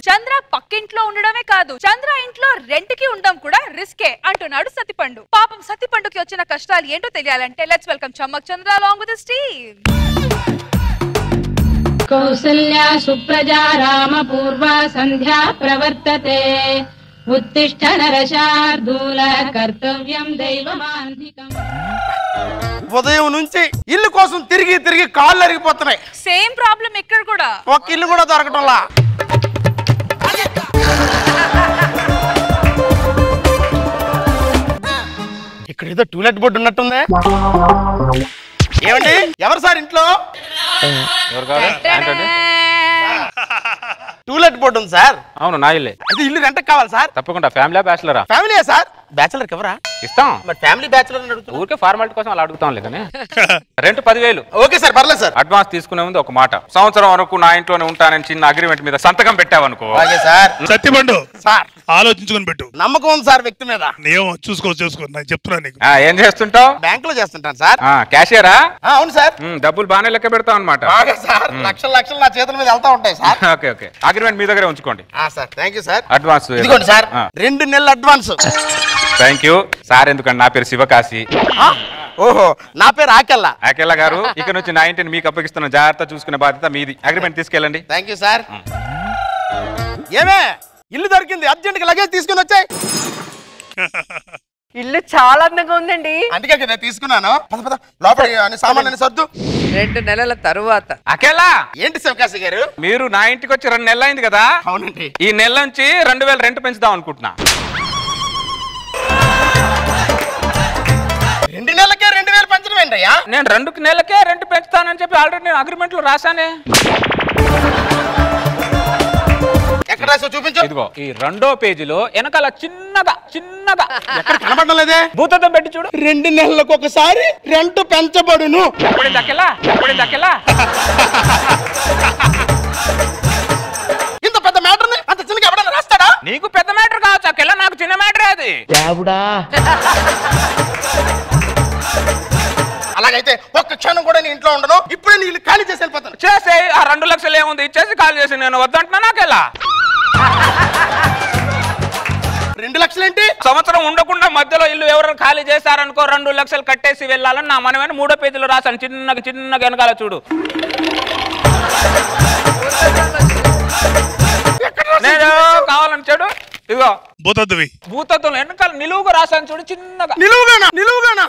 చంద్ర పక్కింట్లో ఉండడమే కాదు, చంద్ర ఇంట్లో రెంట్కి ఉండడం కూడా రిస్కే అంటున్నాడు సత్తిపండు. పాపం సత్తిపండుకి వచ్చిన కష్టాలు ఏంటో తెలియాలంటే let's welcome Chammak Chandra along with his team. Kausalya సుప్రజా రామ పూర్వా సంధ్యా ప్రవర్తతే ఉత్తిష్ఠ నరశార్దూల కర్తవ్యం దైవమాంధికం. ఉదయం నుంచి ఇల్లు కోసం తిరిగి తిరిగి కాళ్ళు అరిగిపోతున్నాయి. సేమ్ ప్రాబ్లం ఇక్కడ కూడా. ఒక్క ఇల్లు కూడా దొరకటంలా. ఇక్కడ ఏదో టూలెట్ బోర్డు ఉన్నట్టుంది. ఏమండి ఎవరు సార్ ఇంట్లో? టూలెట్ బోర్డు ఉంది సార్. అవును నా ఇల్లే. అది ఇల్లు రెంట్కి కావాలి సార్. తప్పకుండా. ఫ్యామిలీ బ్యాచులరా? ఫ్యామిలీయా సార్? బ్యాచులర్ ఎవరా? ఇస్తాం. మరి ఫ్యామిలీ బ్యాచులర్ ఊరికే ఫార్మాలిటీ కోసం అలా అడుగుతాం లేదని. రెంట్ 10,000. ఓకే సార్, పర్లేదు సార్. అడ్వాన్స్ తీసుకునే ముందు ఒక మాట, సంవత్సరం వరకు నా ఇంట్లోనే ఉంటానని చిన్న అగ్రిమెంట్ మీద సంతకం పెట్టావనుకో. Okay sir. సత్యపండు సార్ ఆలోచించుకొని పెట్టు. నమ్మకం ఉంది సార్ వ్యక్తి మీద. నేను చూసుకో నేను చెప్తున్నా నీకు. ఏం చేస్తుంటావు? బ్యాంక్ లో చేస్తుంటాను సార్. క్యాషియరా? అవును సార్. డబ్బులు బాగానే లెక్క పెడతావు అనమాట. సార్ లక్షలు లక్షలు నా చేతుల మీద వెళ్తా ఉంటాయి సార్. ఓకే ఓకే, అగ్రిమెంట్ మీ దగ్గరే ఉంచుకోండి. Sir thank you sir. Advance ఇదిగోండి సార్, 2 నెలల అడ్వాన్స్. Thank you sir. ఎందుకంటే నా పేరు శివకాశి. ఓహో, నా పేరు ఆకెల్లా. ఆకెల్లా గారు, ఇక నుంచి నా ఇంటిని మీకు అప్పగిస్తున్న, జాగ్రత్త చూసుకునే బాధ్యత మీది. అగ్రిమెంట్ తీసుకెళ్ళండి. Thank you sir. ఏమే ఇల్లు దొరికింది, అర్జెంట్ గా లగేజ్ తీసుకుని వచ్చాయి. ఇల్లు చాలా అందంగా ఉందండి. అందుకే నేను తీసుకున్నాను. లోపల సామాన్లు సర్దు. 2 నెలల తరువాత. అకేలా ఏంటి శివకాశి గారు? మీరు నా ఇంటికి వచ్చి 2 నెలలు అయింది కదా? అవునండి. ఈ నెల నుంచి 2,000 రెంట్ పెంచుదాం అనుకుంటున్నా. 2 నెలలకే 2,000 పెంచడం ఏంటయ్యా? నేను 2 నెలలకే రెంట్ పెంచుతానని చెప్పి ఆల్రెడీ నేను అగ్రిమెంట్ లో రాశానే. ఎక్కడ రాసో చూపించు. ఇదిగో ఈ 2వ పేజీలో వెనకాల చిన్నగా ఎక్కడ కనబడడం లేదే? భూతత్వం పెట్టి చూడు. 2 నెలలకు ఒకసారి రెంట్ పెంచబడును. దక్కేలా ఇంత పెద్ద మ్యాటర్ ని అంత చిన్నగా ఎవడన్నా రాస్తాడా? నీకు పెద్ద మ్యాటర్ కావచ్చు అకెలా, నాకు చిన్న మ్యాటర్ అది. అలాగైతే ఒక్క క్షణం కూడా నీ ఇంట్లో ఉండను. ఇప్పుడే నీ ఇల్లు ఖాళీ చేసి వెళ్ళిపోతాను. చేసే ఆ 2 లక్షలు ఏముంది, ఇచ్చేసి కాల్ చేసి నేను వద్దంటున్నా. నాకెలా 2 లక్షలు ఏంటి? సంవత్సరం ఉండకుండా మధ్యలో ఇల్లు ఎవరైనా ఖాళీ చేశారనుకో 2 లక్షలు కట్టేసి వెళ్ళాలని నా మనమైన 3వ పేజీలో రాశాను. చిన్నగా వెనకాల చూడు. నేను కావాలని చెడు. ఇదిగో భూతత్వం వెనకాల నిలువుగా రాశాను చూడు. చిన్నగా నిలువుగానా?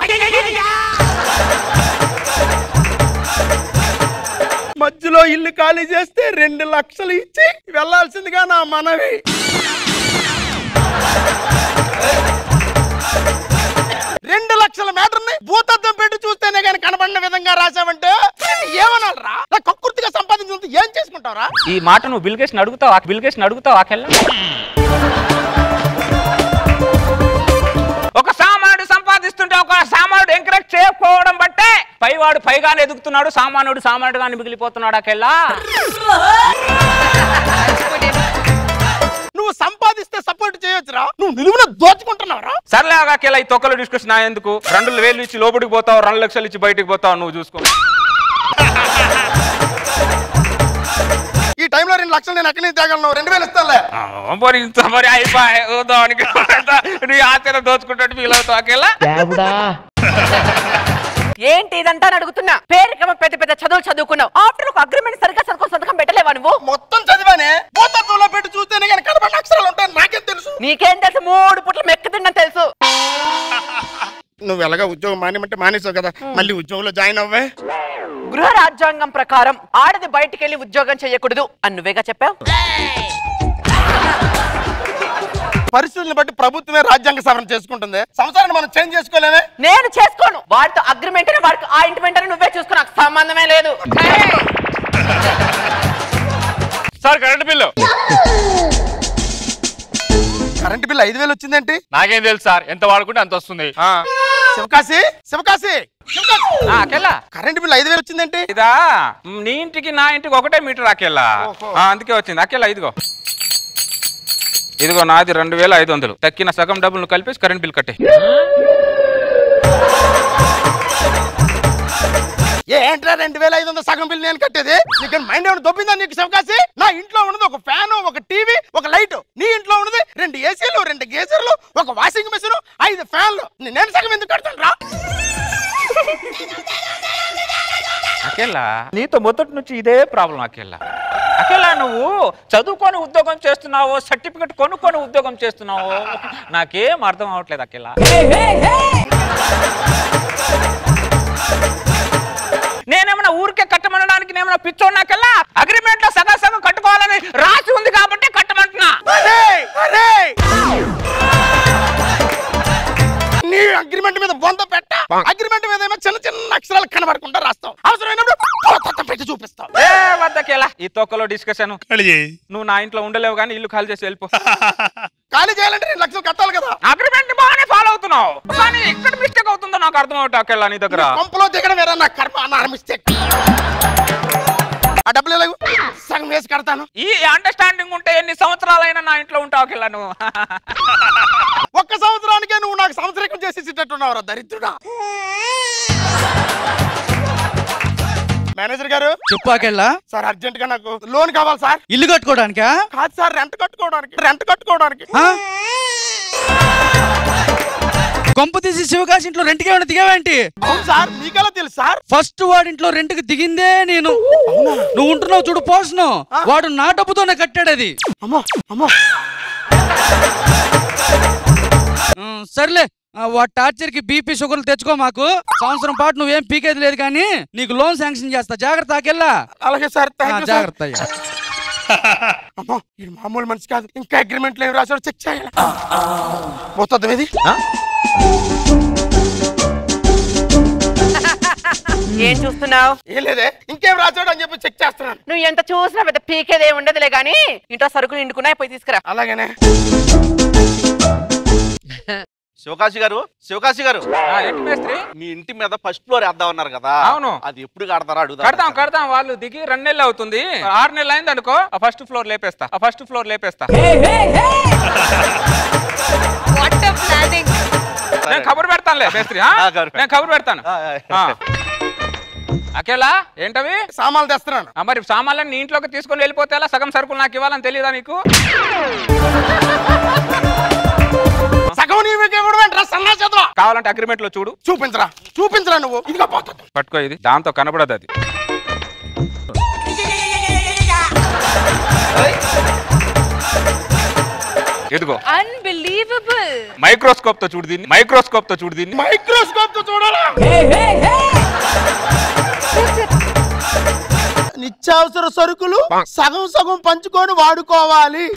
మధ్యలో ఇల్లు ఖాళీ చేస్తే 2 లక్షలు ఇచ్చి వెళ్లాల్సిందిగా నా మనవి. రెండు లక్షల మ్యాటర్ ని భూతత్వం పెట్టి చూస్తేనే కానీ కనబడిన విధంగా రాసావంటే ఏమనాలరా? కక్కుర్తిగా సంపాదించినంత ఏం చేసుకుంటావరా? ఈ మాట నువ్వు బిల్గేషన్ అడుగుతావు ఆకెళ్ళ. ఒక సామానుడు సంపాదిస్తుంటే ఒక సామానుడు ఎంకరేజ్ చేయకపోవడం బట్టే పైవాడు పైగానే ఎదుగుతున్నాడు, సామానుడుగానే మిగిలిపోతున్నాడు అకెళ్ళా. నువ్వు సంపాదిస్తే సపోర్ట్ చేయొచ్చురా, నువ్వు నిలువున దోచుకుంటున్నావురా. సర్లే అకెళ్ళ, ఈ తొక్కలు డిస్కషన్ ఎందుకు? 2,000 ఇచ్చి లోపలికి పోతావు, 2 లక్షలు ఇచ్చి బయటికి పోతావు. నువ్వు చూసుకో. ఈ టైంలో 2 లక్షలు నేను ఎక్కడి నుంచి తేగలను? 2,000 ఇస్తానులే. మరి అయిపోయి నీ ఆచరణ దోచుకుంటే ఫీల్ అవుతావు అకెళ్ళ. ఏంటి ఇదంతా అడుగుతున్నా? పేరుకేమో పెద్ద పెద్ద చదువులు చదువుకున్నావు. ఆఫ్టర్ ఒక అగ్రిమెంట్ సరిగ్గా సంతకం పెట్టలేవా నువ్వు? మొత్తం చదివానే, భూతత్వంలో పెట్టి చూస్తేనే కానీ కనబడిన అక్షరాలు ఉంటాయి. నాకేం తెలుసు? నీకేం తెలుసు? 3 పూట్ల మెక్కు తిన్నా తెలుసు. నువ్వు ఎలాగా ఉద్యోగం మానేమంటే మానేసావు కదా, మళ్ళీ ఉద్యోగంలో జాయిన్ అవ్వే. గృహ రాజ్యాంగం ప్రకారం ఆడది బయటికి వెళ్ళి ఉద్యోగం చేయకూడదు అని నువ్వేగా చెప్పావు. పరిస్థితులను బట్టి ప్రభుత్వమే రాజ్యాంగ సవరణ చేసుకుంటుంది. సంవత్సరాన్ని మనం చేంజ్ చేసుకోలేమే. నేను చేసుకోను. వాడితో అగ్రిమెంట్ వాడికి ఆ ఇంటిమెంట్ నువ్వే చూసుకో, నాకు సంబంధమే లేదు. Sir current bill 5,000 వచ్చిందేంటి? నాకేం తెలుసు సార్, ఎంత వాడుకుంటే అంత వస్తుంది. Sivakasi current bill 5,000 వచ్చిందేంటి? ఇదా నీ ఇంటికి నా ఇంటికి ఒకటే మీటర్ అకెళ్ళా, అందుకే వచ్చింది. అకెళ్ళా ఇదిగో నాది 2,500. తక్కిన సగం డబ్బులు కలిపేసి కరెంట్ బిల్ కట్టే. ఏంట్రా 2500 సగం బిల్ నేను కట్టేది? నీకు మైండ్ ఏమైనా దొబ్బిందా నీకు శివకాశి? నా ఇంట్లో ఉన్నది ఒక ఫ్యాన్, ఒక టీవీ, ఒక లైట్. నీ ఇంట్లో ఉన్నది 2 ఏసీలు, 2 గేజర్లు, ఒక వాషింగ్ మెషిన్, 5 ఫ్యాన్లు. నేను సగం ఎందుకు కడతాను రా? అఖిల నీతో మొదటి నుంచి ఇదే ప్రాబ్లం అఖిల. అఖిల నువ్వు చదువుకొని ఉద్యోగం చేస్తున్నావో సర్టిఫికెట్ కొనుక్కొని ఉద్యోగం చేస్తున్నావో నాకేం అర్థం అవట్లేదు అఖిల. నేనేమన్నా ఊరికే కట్టమనడానికి నేమన్నా పిచ్చోన్నా అఖిల? అగ్రిమెంట్ లో సగం సగం కట్టుకోవాలని రాసి ఉంది కాబట్టి కట్టమంటున్నా. నీ అగ్రిమెంట్ మీద బొంద పెట్ట, అగ్రిమెంట్ మీద ఏమో చిన్న చిన్న అక్షరాలు కనబడకుండా రాస్తావు. అవసరమైనప్పుడు పెట్టి చూపిస్తావు. వద్దకేలా ఈ తొక్కలో డిస్కషన్. నువ్వు నా ఇంట్లో ఉండలేవు కానీ ఇల్లు ఖాళీ చేసి వెళ్ళిపో. ఖాళీ చేయాలంటే 2 లక్షలు కట్టాలి కదా. అగ్రిమెంట్ బాగానే ఫాలో అవుతున్నావు కానీ ఎక్కడ మిస్టేక్ అవుతుందో నాకు అర్థం అవుతా అఖిల నీ దగ్గర. కొంపలో దిగడం వేరే నా కర్మ, నా మిస్టేక్. ఆ డబ్బులు ఎలాగో సగం వేసి కడతాను. ఈ అండర్స్టాండింగ్ ఉంటే ఎన్ని సంవత్సరాలైనా నా ఇంట్లో ఉంటావు అఖిల నువ్వు. 1 సంవత్సరానికే నువ్వు నాకు సంవత్సరం చేసి ఇచ్చేటట్టున్నావురా దరిద్రుడా. మేనేజర్ గారు చెప్పాకెళ్ళా సార్, అర్జెంట్ గా నాకు లోన్ కావాలి సార్. ఇల్లు కట్టుకోవడానికా? కాదు సార్, రెంట్ కట్టుకోవడానికి. కొంప తీసి శివకాశి ఇంట్లో రెంట్కి ఏమైనా దిగావేంటి? అవును సార్, మీకెలా తెలుసు సార్? ఫస్ట్ వాడింట్లో రెంట్కి దిగిందే నేను. నువ్వు ఉంటున్నావు చూడు పోషను, వాడు నా డబ్బుతోనే కట్టాడు అది. సర్లే, వాడు టార్చర్ కి బీపీ షుగర్లు తెచ్చుకో మాకు. సంవత్సరం పాటు నువ్వేం పీకేది లేదు కానీ నీకు లోన్ శాంక్షన్ చేస్తా. జాగ్రత్త ఆకెళ్ళా. అలాగే సార్, జాగ్రత్త. అమ్మో, ఇది మామూలు మనిషి కాదు. ఇంకా అగ్రిమెంట్ ఏం రాశాడు చెక్ చేయాలి. పోతుంది ఇది. ఏం చూస్తున్నావు? ఏం లేదే, ఇంకేం రాశాడు అని చెప్పి చెక్ చేస్తున్నాను. నువ్వు ఎంత చూసినా పెద్ద పీకేదే ఉండదులే గాని ఇంట్లో సరుకులు నిండుకున్నాయి, పోయి తీసుకురా. అలాగనే. శివకాశి గారు ఏంటి మేస్త్రి? మీ ఇంటి మీద ఫస్ట్ ఫ్లోర్ వేద్దాం అన్నారు కదా. అవును. అది ఎప్పుడు కడతారా అడుగుతా. కడతాం. వాళ్ళు దిగి 2 నెలలు అవుతుంది. 6 నెలలు అయింది అనుకో, ఆ ఫస్ట్ ఫ్లోర్ లేపేస్తా. నేను కబురు పెడతానులే మేస్త్రి. నేను కబురు పెడతాను. అఖిలా ఏంటవి? సామాన్లు తెస్తున్నాను. మరి సామాన్లను నీ ఇంట్లోకి తీసుకొని వెళ్ళిపోతే ఎలా? సగం సరుకులు నాకు ఇవ్వాలని తెలియదా నీకు? సగం కావాలంటే అగ్రిమెంట్ లో చూడు. చూపించరా నువ్వు. ఇదిగా పోతుంది. పట్టుకో, ఇది దాంతో కనబడదు అది. ఎదుగో, అన్బిలీవబుల్. మైక్రోస్కోప్ తో చూడు దీన్ని. మైక్రోస్కోప్ తో చూడాలా? నిత్యావసర సరుకులు సగం పంచుకొని వాడుకోవాలి.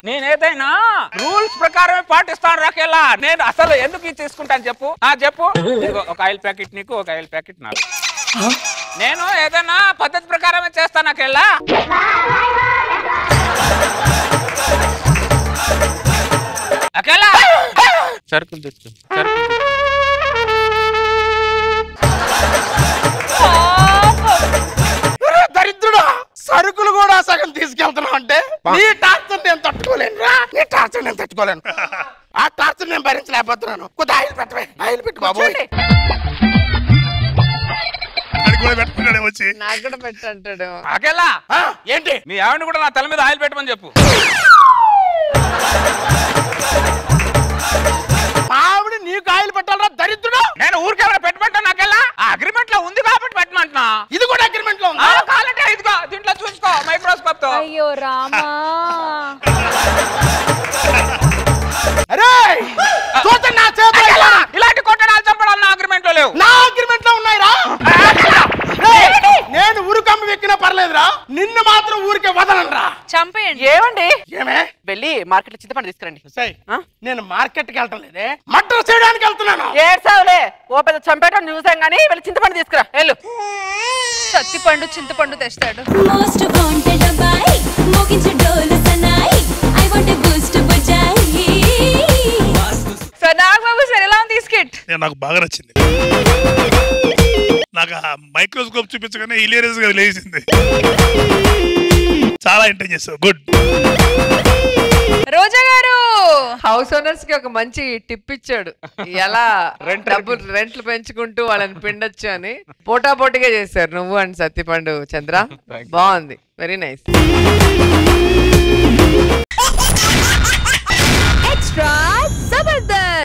నేనేదైనా రూల్స్ ప్రకారమే పాటిస్తాను రాకేలా. నేను అసలు ఎందుకు ఇది తీసుకుంటాను చెప్పు. చెప్పు. ఒక ఆయిల్ ప్యాకెట్ నీకు, ఒక ఆయిల్ ప్యాకెట్ నాకు. నేను ఏదైనా పద్ధతి ప్రకారమే చేస్తాను నాకెళ్ళా. అకేలా సరుకులు తెచ్చు. దరిద్రుడా, సరుకులు కూడా సగం తీసుకెళ్తున్నావు అంటే నీ టార్చర్ నేను తట్టుకోలేను. ఆ టార్చర్ నేను భరించలేకపోతున్నాను. కొద్దిగా ఆయిల్ పెట్టవే. ఆయిల్ పెట్టు బాబోయ్. వచ్చి నాకు కూడా పెట్టంటాడు. అకేలా ఏంటి? మీ ఆవిడ కూడా నా తల మీద ఆయిల్ పెట్టమని చెప్పు. ఆవిడ నీకు ఆయిల్ పెట్టాలరా దరిద్రుడా? నేను ఊరికేమైనా పెట్టమంటా నాకెళ్ళా? ఆ అగ్రిమెంట్ లో ఉంది కాబట్టి పెట్టమంటున్నా. ఇది కూడా అగ్రిమెంట్ లో ఉంది. కావాలంటే ఇదిగో దీంట్లో చూసుకో మైక్రోస్కోప్ తో. అయ్యో రామా. ఇలాంటి కొట్టడాలు చంపడాలు నా అగ్రిమెంట్ లో లేవు. నా అగ్రిమెంట్ లో ఉన్నాయిరా. నేను ఊరికమ్మ వెక్కినా పర్లేదురా, నిన్ను మాత్రం ఊరికే వదలనరా. చంపేయండి. ఏమండి? ఏమే? వెళ్ళి మార్కెట్ లో చింతపండు తీసుకురండి. నేను మార్కెట్ కి వెళ్తాం లేదే, మటర్ చేయడానికి వెళ్తున్నాను. ఏడ్సావులే, ఓ పెద్ద చంపేటం చూసాం గానీ వెళ్ళి చింతపండు తీసుకురా. వెళ్ళు. సత్తిపండు చింతపండు తెస్తాడు. మోస్ట్ వాంటెడ్ అబ్బాయి మోగించు డోలు సనాయి ఐ వాంట్ ఎ బూస్ట్ బజాయి. సార్ నాగబాబు సార్ ఎలా ఉంది స్కిట్? నాకు బాగా నచ్చింది. నాకు ఆ మైక్రోస్కోప్ చూపించగానే హిలేరియస్ గా లేచింది. చాలా ఎంటర్టైన్ చేస్తావు. గుడ్. రోజా గారు హౌస్ ఓనర్స్ కి ఒక మంచి టిప్ ఇచ్చాడు ఎలా రెంట్లు పెంచుకుంటూ వాళ్ళని పిండొచ్చు అని. పోటాపోటీగా చేశారు నువ్వు అండ్ సత్తిపండు చంద్ర. బాగుంది, వెరీ నైస్.